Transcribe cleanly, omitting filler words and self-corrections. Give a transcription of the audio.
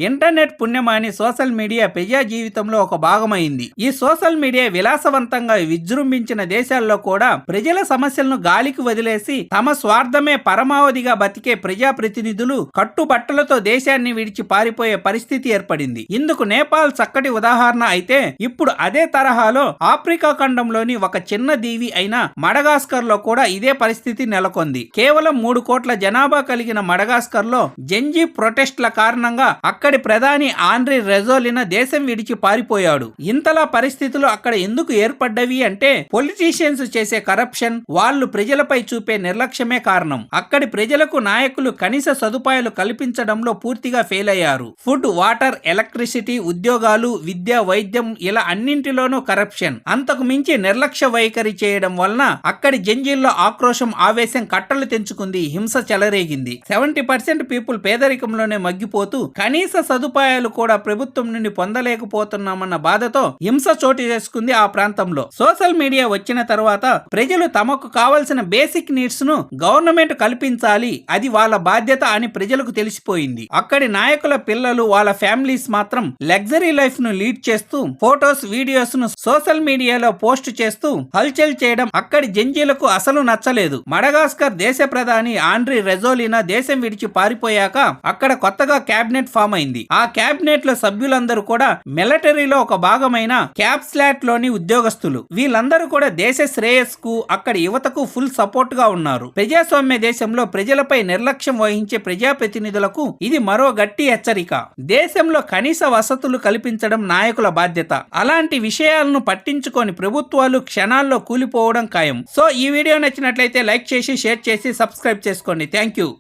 Internet పుణ్యమాని social media ప్రజా జీవితంలో ఒక భాగమైంది. ఈ సోషల్ మీడియా విలాసవంతంగా విజృంభించిన దేశాల్లో కూడా ప్రజల సమస్యలను గాలికి వదిలేసి తమ స్వార్థమే పరమావధిగా బతికే ప్రజాప్రతినిధులు కట్టుబట్టలతో దేశాన్ని విడిచి పారిపోయే పరిస్థితి ఏర్పడింది. ఇందుకు నేపాల్ చక్కటి ఉదాహరణ అయితే, ఇప్పుడు అదే తరహాలో ఆఫ్రికా ఖండంలోని ఒక చిన్న దీవి అయిన మడగాస్కర్ లో కూడా ఇదే పరిస్థితి నెలకొంది. కేవలం 3 కోట్ల జనాభా కలిగిన మడగాస్కర్ లో జెంజీ ప్రొటెస్ట్ల కారణంగా అక్కడి ప్రధాని ఆండ్రీ రెజోలినా దేశం విడిచి పారిపోయాడు. ఇంతలా పరిస్థితులు అక్కడ ఎందుకు ఏర్పడ్డవి అంటే, పొలిటీషియన్స్ చేసే కరప్షన్, వాళ్ళు ప్రజలపై చూపే నిర్లక్ష్యమే కారణం. అక్కడి ప్రజలకు నాయకులు కనీస సదుపాయాలు కల్పించడంలో పూర్తిగా ఫెయిల్ అయ్యారు. ఫుడ్, వాటర్, ఎలక్ట్రిసిటీ, ఉద్యోగాలు, విద్య, వైద్యం ఇలా అన్నింటిలోనూ కరప్షన్. అంతకు మించి నిర్లక్ష్య వైఖరి చేయడం వలన అక్కడి జంజీల్లో ఆక్రోశం, ఆవేశం కట్టలు తెంచుకుంది. హింస చెలరేగింది. 70% పీపుల్ పేదరికంలోనే మగ్గిపోతూ కనీస సదుపాయాలు కూడా ప్రభుత్వం నుండి పొందలేకపోతున్నామన్న బాధతో హింస చోటు చేసుకుంది ఆ ప్రాంతంలో. సోషల్ మీడియా వచ్చిన తర్వాత ప్రజలు తమకు కావలసిన బేసిక్ నీడ్స్ ను గవర్నమెంట్ కల్పించాలి, అది వాళ్ళ బాధ్యత అని ప్రజలకు తెలిసిపోయింది. అక్కడి నాయకుల పిల్లలు, వాళ్ళ ఫ్యామిలీస్ మాత్రం లగ్జరీ లైఫ్ ను లీడ్ చేస్తూ ఫోటోస్, వీడియోస్ ను సోషల్ మీడియాలో పోస్ట్ చేస్తూ హల్చల్ చేయడం అక్కడి జంజీలకు అసలు నచ్చలేదు. మడగాస్కర్ దేశ ప్రధాని ఆండ్రీ రెజోలినా దేశం విడిచి పారిపోయాక అక్కడ కొత్తగా క్యాబినెట్ ఫామ్ అయింది. ఆ క్యాబినెట్ లో సభ్యులందరూ కూడా మిలిటరీలో ఒక భాగమైన క్యాప్స్లాట్ లోని ఉద్యోగస్తులు. వీళ్ళందరూ కూడా దేశ శ్రేయస్కు, అక్కడి యువతకు ఫుల్ సపోర్ట్ గా ఉన్నారు. ప్రజాస్వామ్య దేశంలో ప్రజలపై నిర్లక్ష్యం వహించే ప్రజాప్రతినిధులకు ఇది మరో గట్టి హెచ్చరిక. దేశంలో కనీస వసతులు కల్పించడం నాయకుల బాధ్యత. అలాంటి విషయాలను పట్టించుకొని ప్రభుత్వాలు క్షణాల్లో కూలిపోవడం ఖాయం. సో ఈ వీడియో నచ్చినట్లయితే లైక్ చేసి, షేర్ చేసి, సబ్స్క్రైబ్ చేసుకోండి. Thank you.